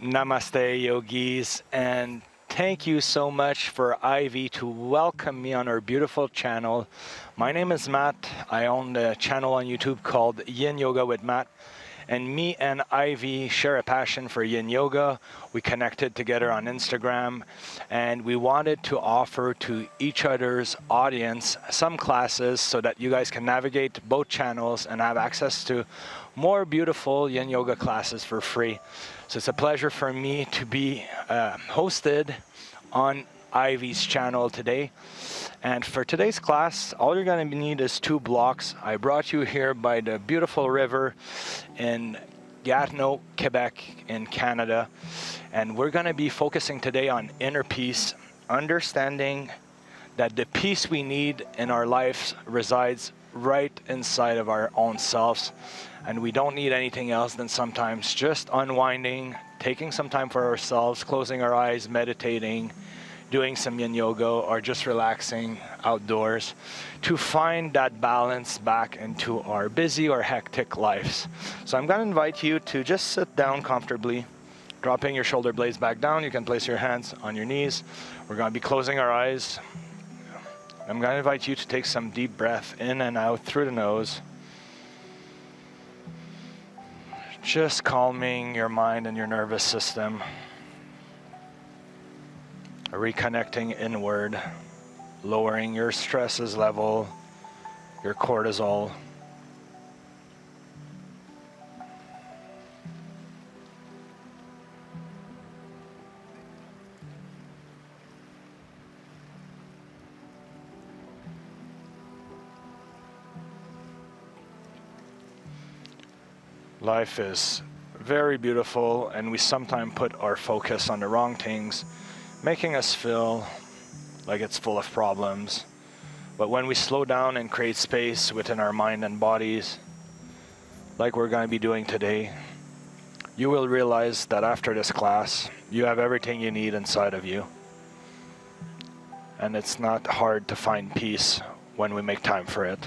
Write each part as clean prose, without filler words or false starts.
Namaste, yogis, and thank you so much for Ivy to welcome me on our beautiful channel. My name is Matt. I own the channel on YouTube called Yin Yoga with Matt. And me and Ivy share a passion for Yin Yoga. We connected together on Instagram, and we wanted to offer to each other's audience some classes so that you guys can navigate both channels and have access to more beautiful Yin Yoga classes for free. So it's a pleasure for me to be hosted on Ivy's channel today. And for today's class, all you're going to need is 2 blocks. I brought you here by the beautiful river in Gatineau, Quebec in Canada. And we're going to be focusing today on inner peace, understanding that the peace we need in our lives resides right inside of our own selves. And we don't need anything else than sometimes just unwinding, taking some time for ourselves, closing our eyes, meditating, doing some Yin Yoga, or just relaxing outdoors to find that balance back into our busy or hectic lives. So I'm going to invite you to just sit down comfortably, dropping your shoulder blades back down. You can place your hands on your knees. We're going to be closing our eyes. I'm going to invite you to take some deep breath in and out through the nose. Just calming your mind and your nervous system. Reconnecting inward, lowering your stresses level, your cortisol. Life is very beautiful, and we sometimes put our focus on the wrong things, making us feel like it's full of problems. But when we slow down and create space within our mind and bodies, like we're going to be doing today, you will realize that after this class, you have everything you need inside of you. And it's not hard to find peace when we make time for it.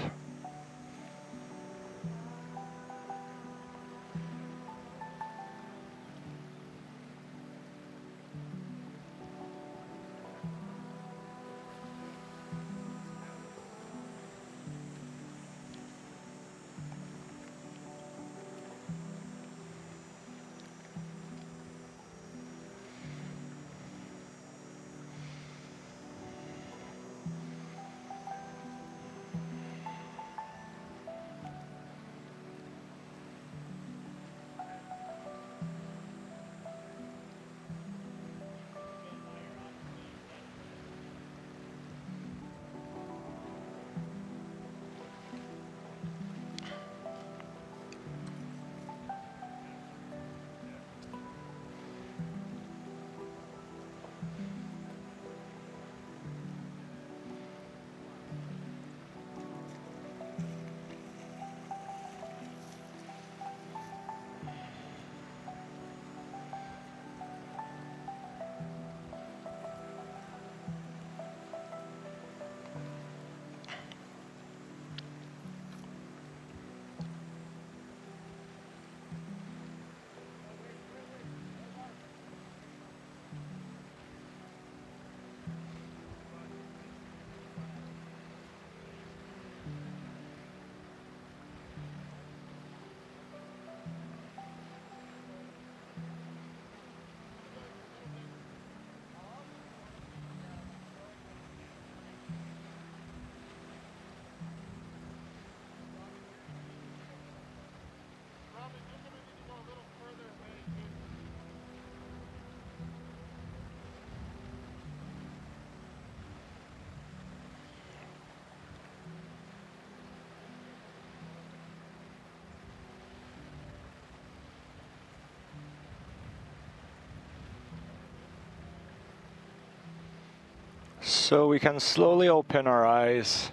So we can slowly open our eyes,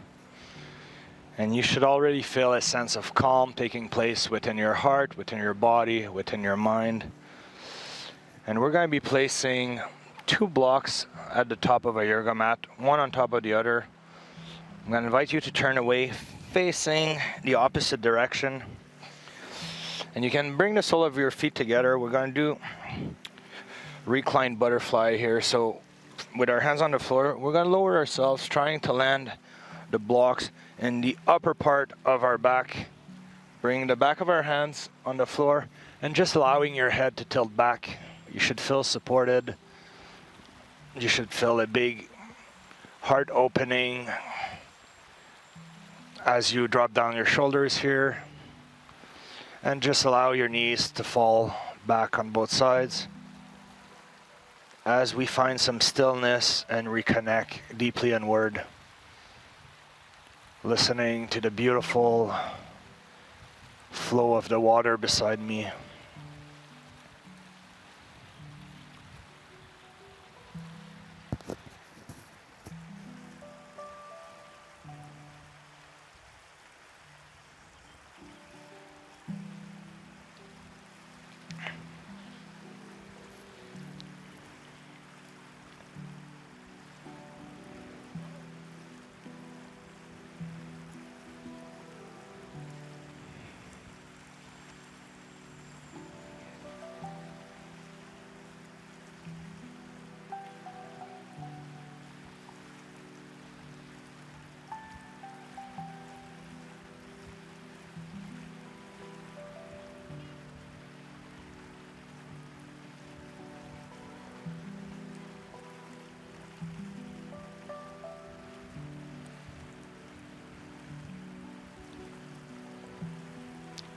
and you should already feel a sense of calm taking place within your heart, within your body, within your mind. And we're going to be placing 2 blocks at the top of a yoga mat, one on top of the other. I'm going to invite you to turn away facing the opposite direction. And you can bring the sole of your feet together. We're going to do reclined butterfly here. So with our hands on the floor, we're going to lower ourselves, trying to land the blocks in the upper part of our back. Bring the back of our hands on the floor and just allowing your head to tilt back. You should feel supported. You should feel a big heart opening as you drop down your shoulders here. And just allow your knees to fall back on both sides as we find some stillness and reconnect deeply inward. Listening to the beautiful flow of the water beside me.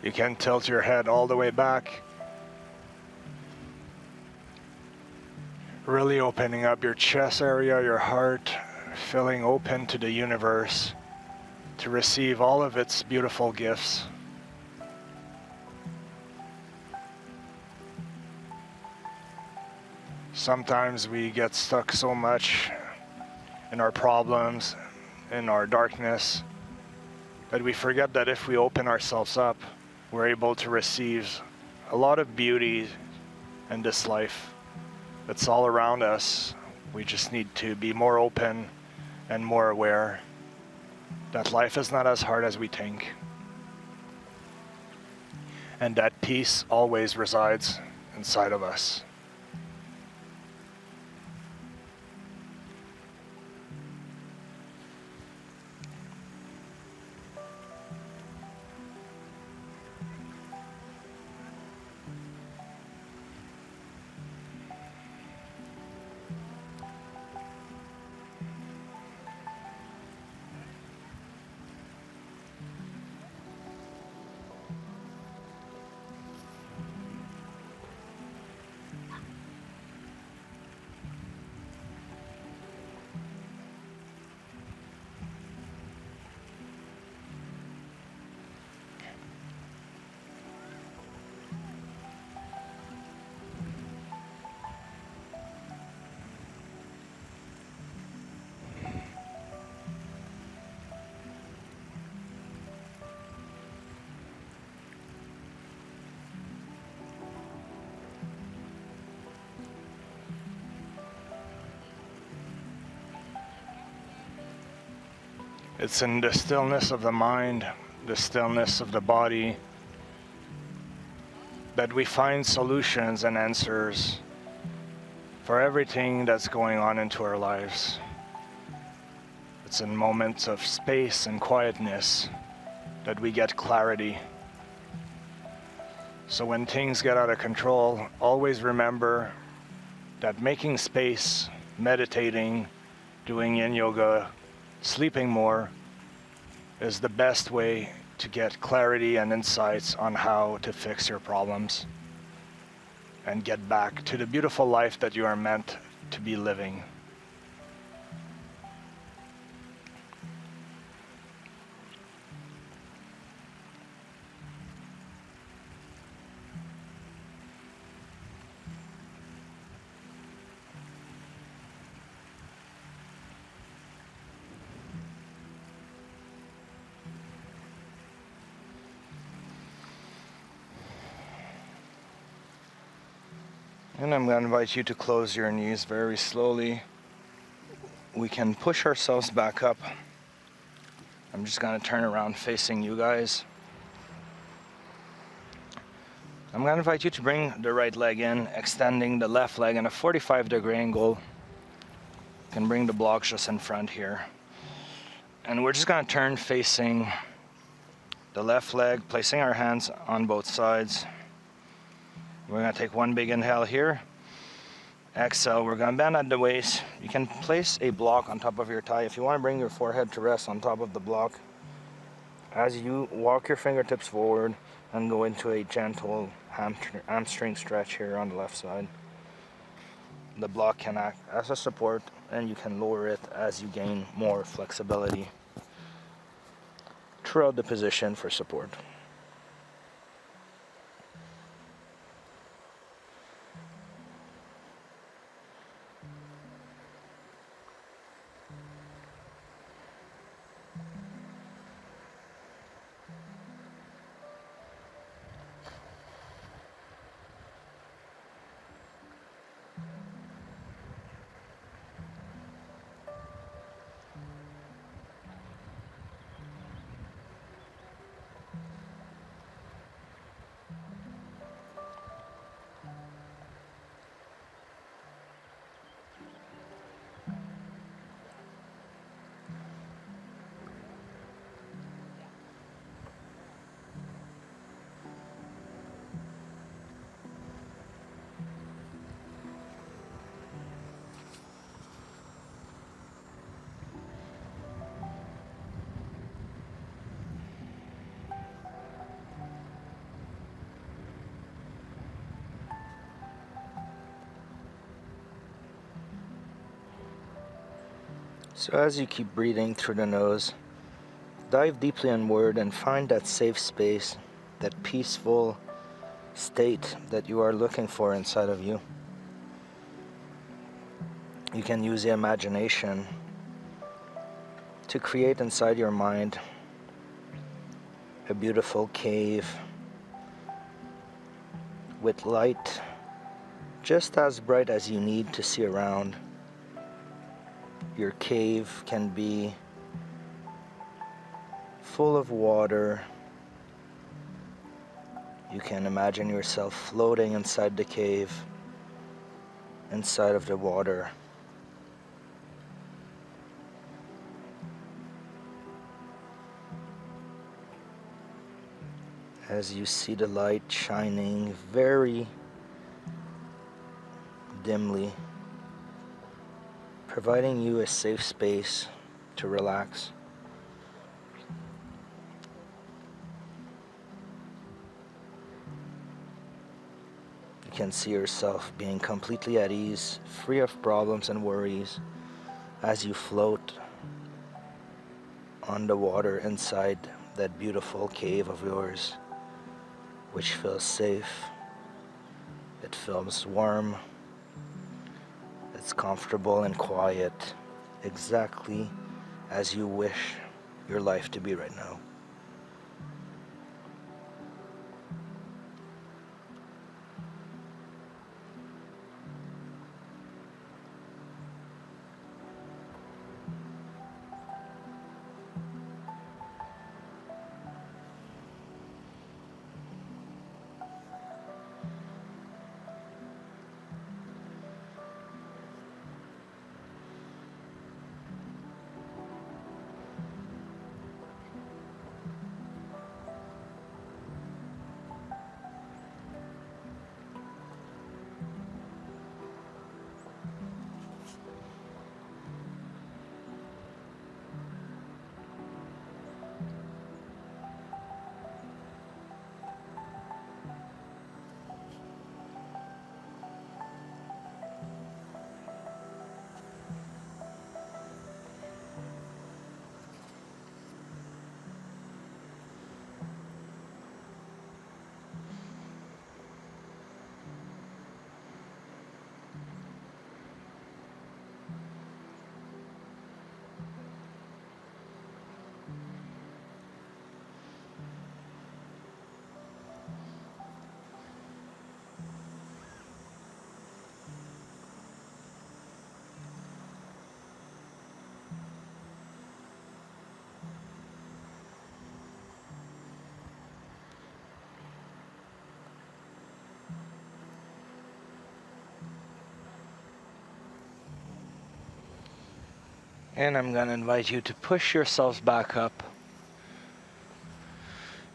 You can tilt your head all the way back. Really opening up your chest area, your heart, feeling open to the universe to receive all of its beautiful gifts. Sometimes we get stuck so much in our problems, in our darkness, that we forget that if we open ourselves up, we're able to receive a lot of beauty in this life that's all around us. We just need to be more open and more aware that life is not as hard as we think, and that peace always resides inside of us. It's in the stillness of the mind, the stillness of the body, that we find solutions and answers for everything that's going on into our lives. It's in moments of space and quietness that we get clarity. So when things get out of control, always remember that making space, meditating, doing yin yoga, sleeping more is the best way to get clarity and insights on how to fix your problems and get back to the beautiful life that you are meant to be living. And I'm going to invite you to close your knees very slowly. We can push ourselves back up. I'm just going to turn around facing you guys. I'm going to invite you to bring the right leg in, extending the left leg in a 45-degree angle. You can bring the blocks just in front here. And we're just going to turn facing the left leg, placing our hands on both sides. We're going to take one big inhale here. Exhale, we're going to bend at the waist. You can place a block on top of your thigh. If you want to bring your forehead to rest on top of the block, as you walk your fingertips forward and go into a gentle hamstring stretch here on the left side. The block can act as a support, and you can lower it as you gain more flexibility throughout the position for support. So as you keep breathing through the nose, dive deeply inward and find that safe space, that peaceful state that you are looking for inside of you. You can use the imagination to create inside your mind a beautiful cave with light just as bright as you need to see around. Your cave can be full of water. You can imagine yourself floating inside the cave, inside of the water. As you see the light shining very dimly, providing you a safe space to relax. You can see yourself being completely at ease, free of problems and worries, as you float on the water inside that beautiful cave of yours, which feels safe, it feels warm, it's comfortable and quiet, exactly as you wish your life to be right now. And I'm going to invite you to push yourselves back up.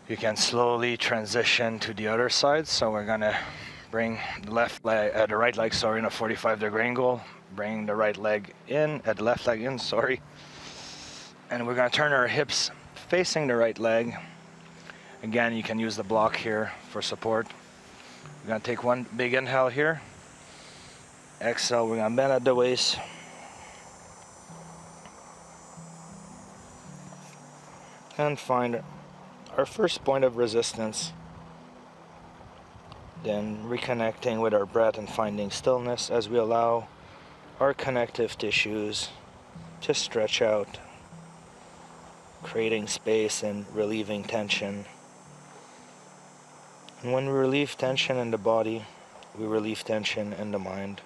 You can slowly transition to the other side. So we're going to bring the the right leg, in a 45-degree angle. Bring the right leg in, the left leg in, And we're going to turn our hips facing the right leg. Again, you can use the block here for support. We're going to take one big inhale here. Exhale, we're going to bend at the waist. And find our first point of resistance. Then reconnecting with our breath and finding stillness as we allow our connective tissues to stretch out, creating space and relieving tension. And when we relieve tension in the body, we relieve tension in the mind.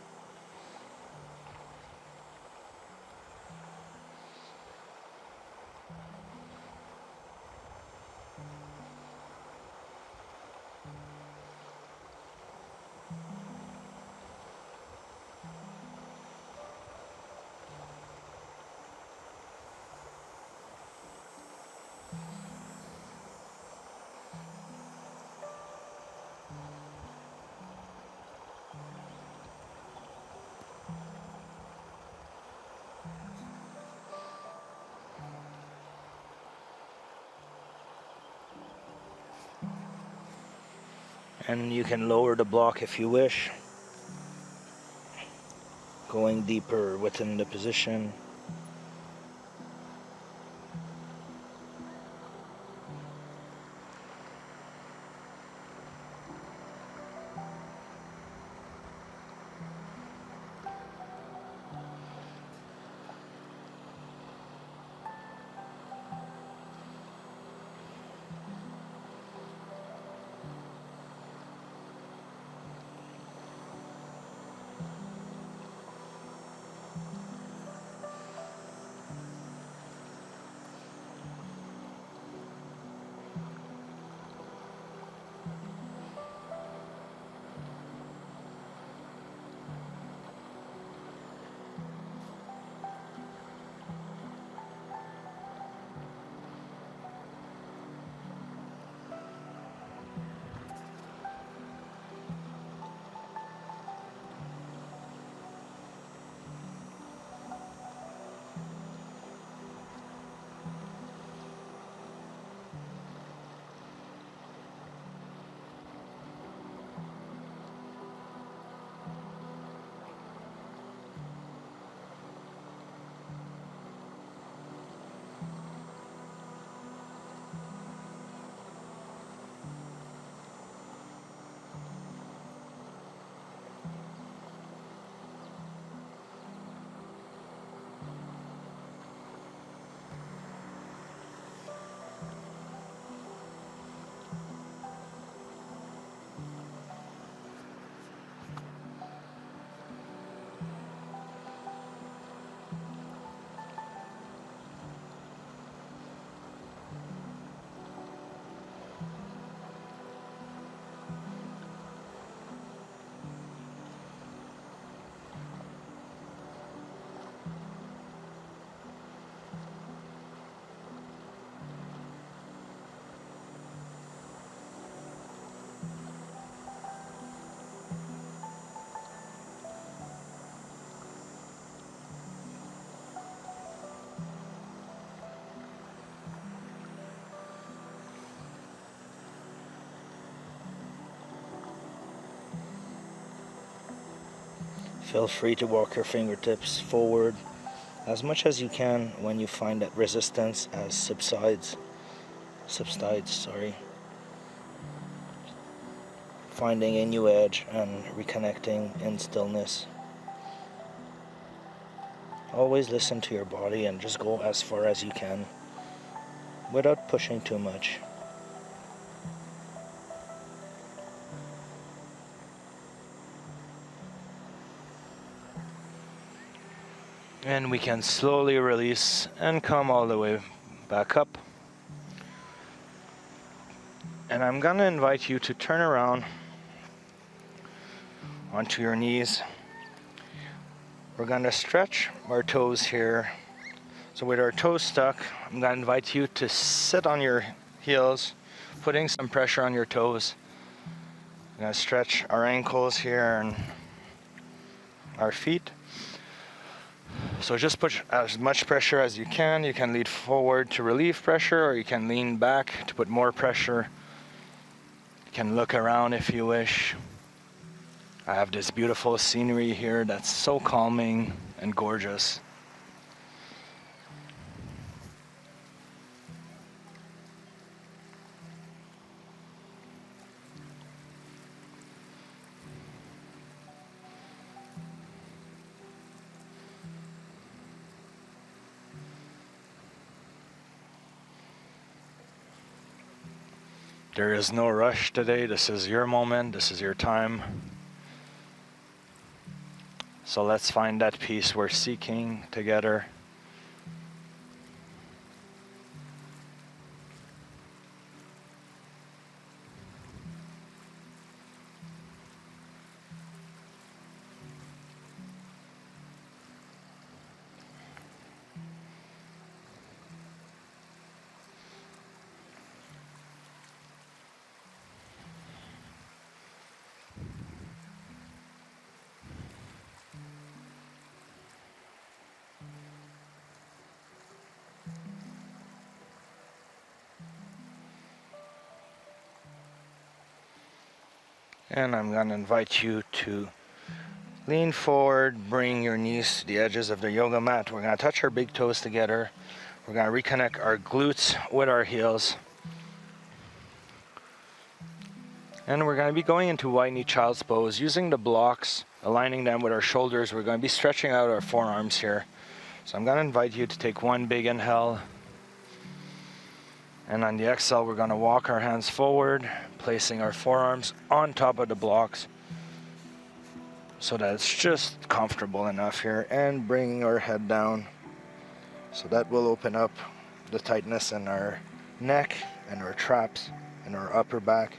And you can lower the block if you wish, going deeper within the position. Feel free to walk your fingertips forward as much as you can when you find that resistance as subsides. Finding a new edge and reconnecting in stillness. Always listen to your body and just go as far as you can without pushing too much. And we can slowly release and come all the way back up. And I'm going to invite you to turn around onto your knees. We're going to stretch our toes here So with our toes stuck, I'm going to invite you to sit on your heels, putting some pressure on your toes. I'm going to stretch our ankles here and our feet. So just put as much pressure as you can. You can lean forward to relieve pressure, or you can lean back to put more pressure. You can look around if you wish. I have this beautiful scenery here that's so calming and gorgeous. There is no rush today. This is your moment. This is your time. So let's find that peace we're seeking together. And I'm going to invite you to lean forward, bring your knees to the edges of the yoga mat. We're going to touch our big toes together. We're going to reconnect our glutes with our heels. And we're going to be going into wide knee child's pose, using the blocks, aligning them with our shoulders. We're going to be stretching out our forearms here. So I'm going to invite you to take one big inhale. And on the exhale, we're going to walk our hands forward, placing our forearms on top of the blocks so that it's just comfortable enough here, and bringing our head down. So that will open up the tightness in our neck and our traps and our upper back.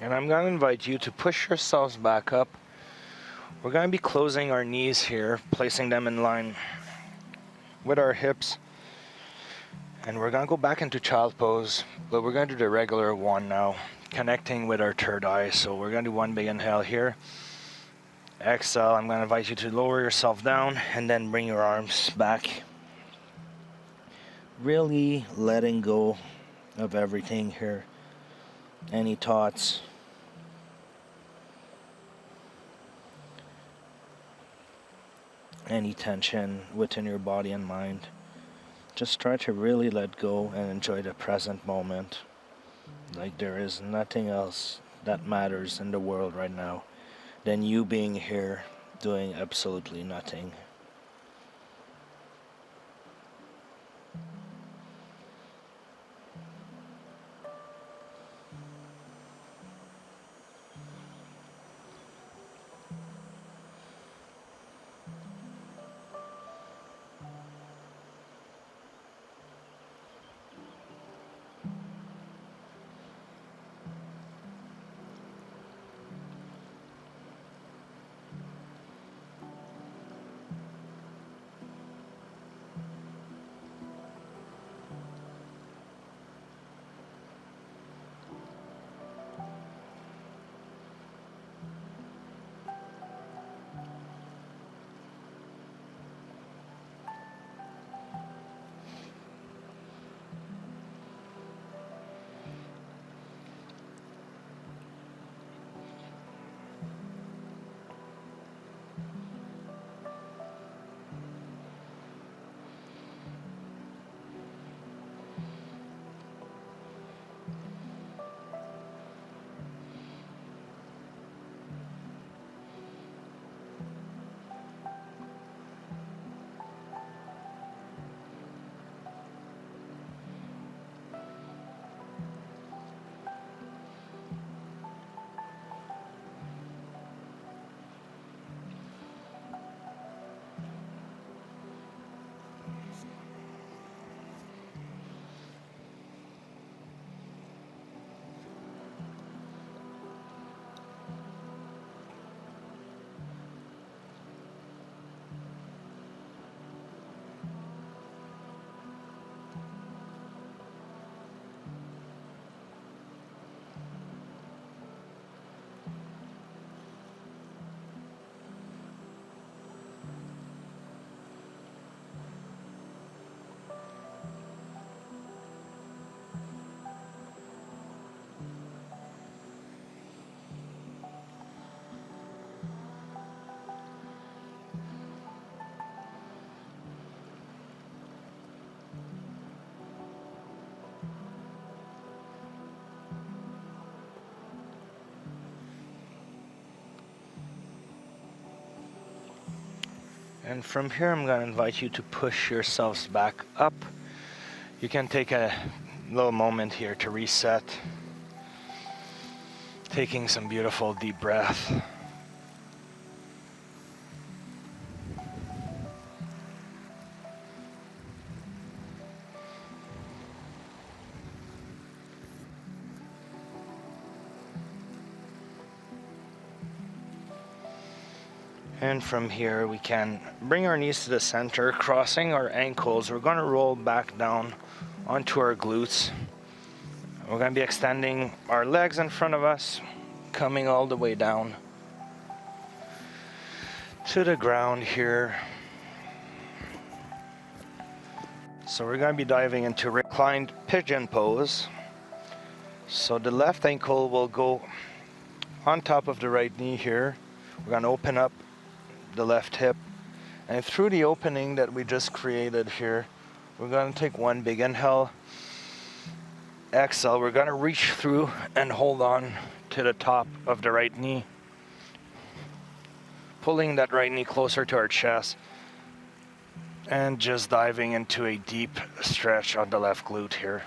And I'm going to invite you to push yourselves back up. We're going to be closing our knees here, placing them in line with our hips. And we're going to go back into child pose, but we're going to do the regular one now, connecting with our third eye. So we're going to do one big inhale here. Exhale, I'm going to invite you to lower yourself down and then bring your arms back. Really letting go of everything here. Any thoughts? Any tension within your body and mind. Just try to really let go and enjoy the present moment. Like there is nothing else that matters in the world right now than you being here doing absolutely nothing. And from here, I'm going to invite you to push yourselves back up. You can take a little moment here to reset, taking some beautiful deep breath. And from here, we can bring our knees to the center, crossing our ankles. We're going to roll back down onto our glutes. We're going to be extending our legs in front of us, coming all the way down to the ground here. So we're going to be diving into reclined pigeon pose. So the left ankle will go on top of the right knee here. We're going to open up the left hip, and through the opening that we just created here, we're going to take one big inhale. Exhale, we're going to reach through and hold on to the top of the right knee, pulling that right knee closer to our chest and just diving into a deep stretch on the left glute here.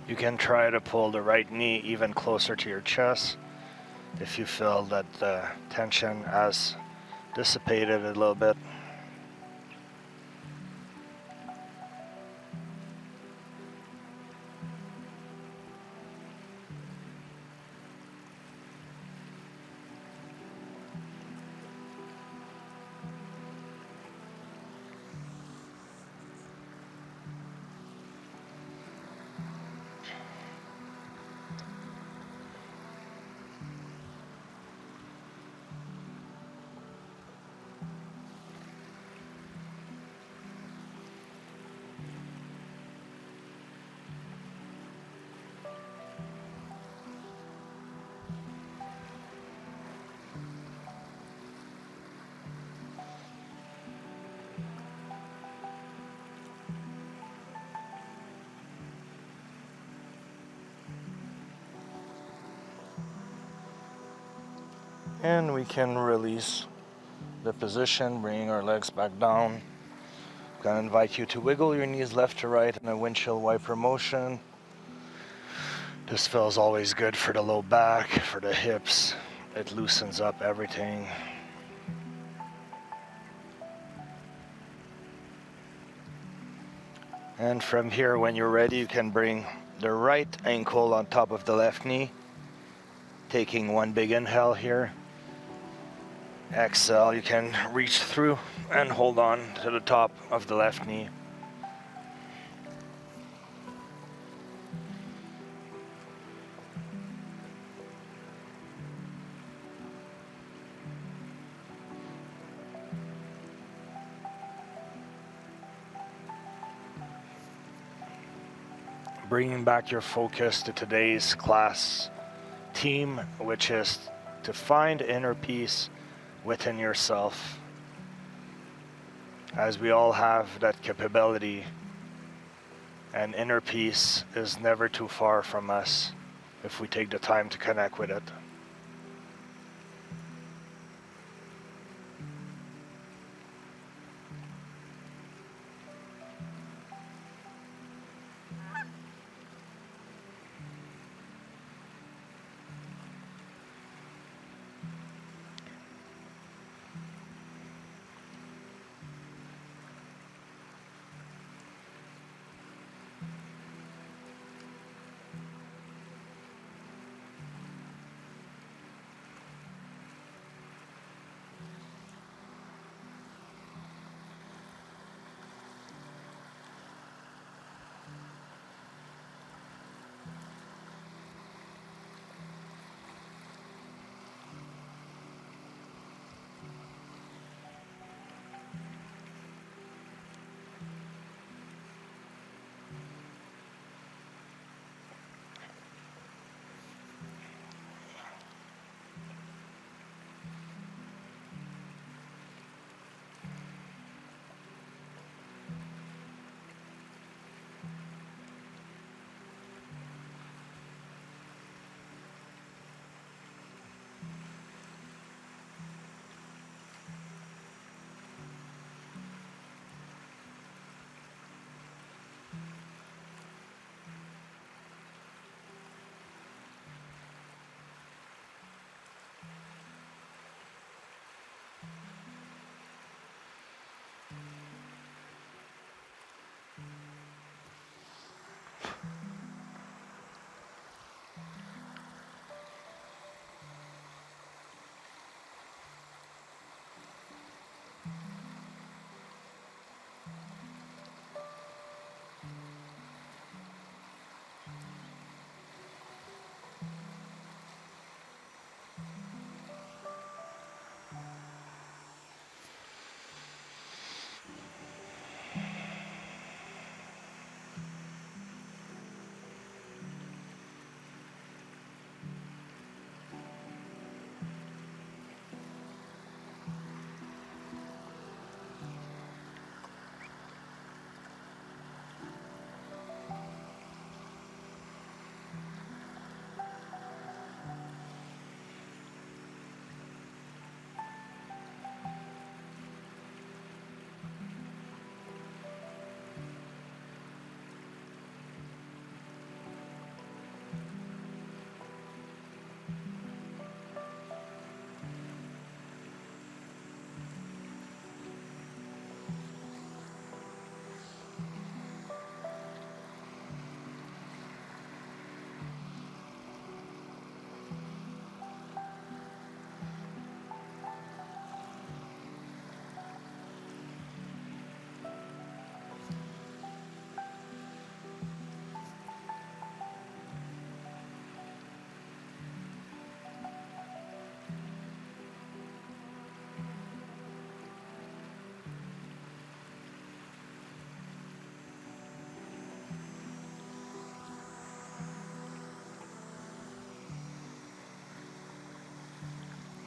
You can try to pull the right knee even closer to your chest if you feel that the tension has dissipated a little bit. And we can release the position, bringing our legs back down. I'm gonna invite you to wiggle your knees left to right in a windshield wiper motion. This feels always good for the low back, for the hips. It loosens up everything. And from here, when you're ready, you can bring the right ankle on top of the left knee. Taking one big inhale here. Exhale, you can reach through and hold on to the top of the left knee. Bringing back your focus to today's class theme, which is to find inner peace within yourself. As we all have that capability, and inner peace is never too far from us if we take the time to connect with it.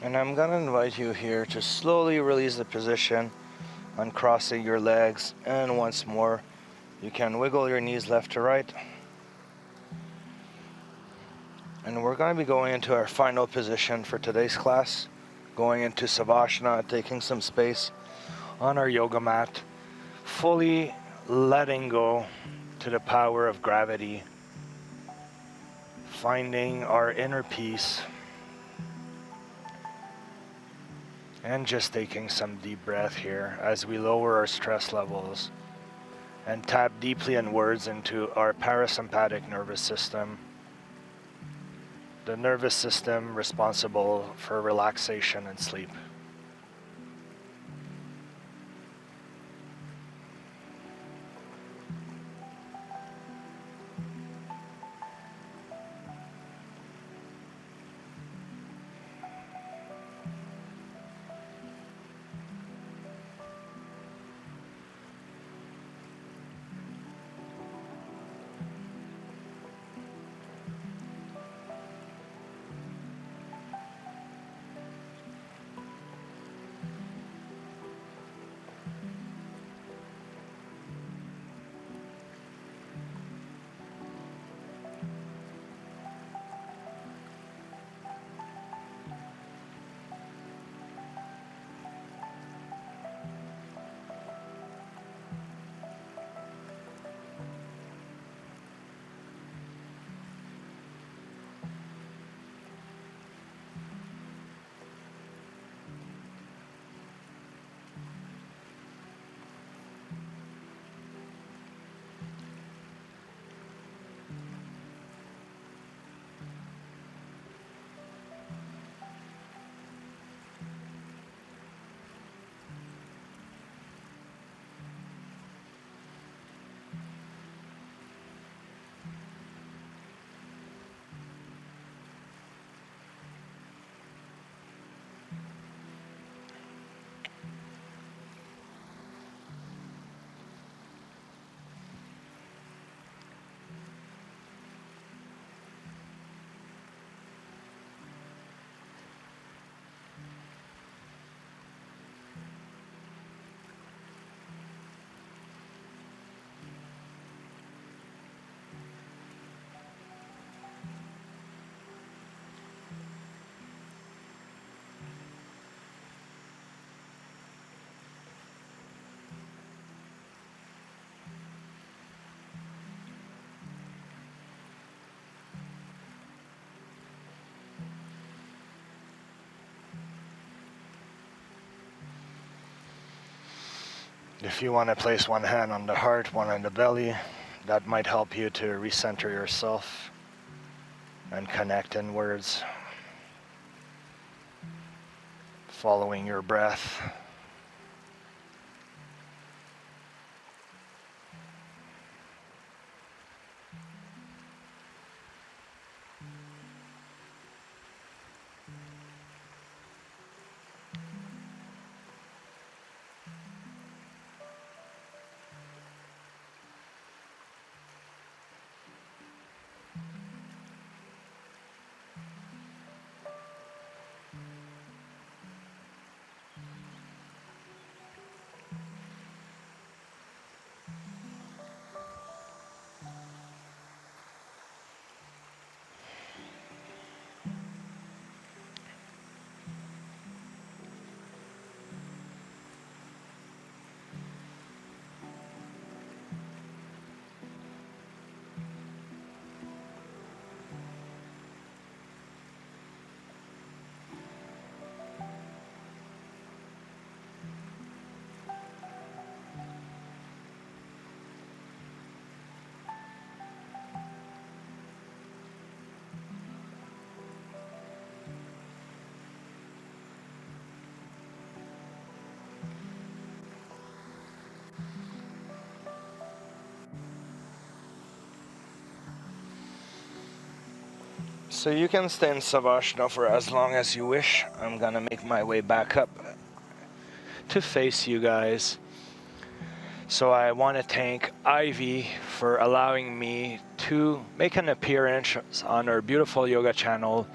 And I'm going to invite you here to slowly release the position, uncrossing your legs, and once more you can wiggle your knees left to right. And we're going to be going into our final position for today's class, going into Savasana, taking some space on our yoga mat, fully letting go to the power of gravity, finding our inner peace, and just taking some deep breath here as we lower our stress levels and tap deeply inwards into our parasympathetic nervous system, the nervous system responsible for relaxation and sleep. If you want to place one hand on the heart, one on the belly, that might help you to recenter yourself and connect inwards, following your breath. So you can stay in Savasana for as long as you wish. I'm gonna make my way back up to face you guys. So I want to thank Ivy for allowing me to make an appearance on her beautiful yoga channel.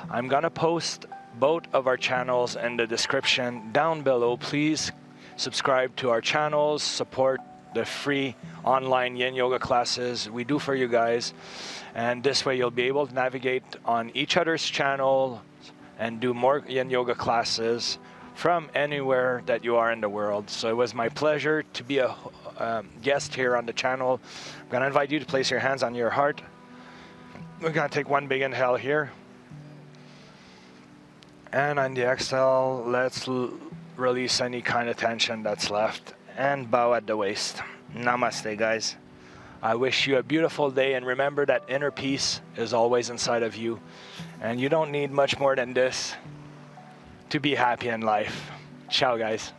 I'm gonna post both of our channels in the description down below. Please subscribe to our channels, support the free online yin yoga classes we do for you guys, and this way you'll be able to navigate on each other's channel and do more yin yoga classes from anywhere that you are in the world. So it was my pleasure to be a guest here on the channel. I'm going to invite you to place your hands on your heart. We're going to take one big inhale here, and on the exhale, let's release any kind of tension that's left and bow at the waist. Namaste, guys. I wish you a beautiful day, and remember that inner peace is always inside of you, and you don't need much more than this to be happy in life. Ciao, guys.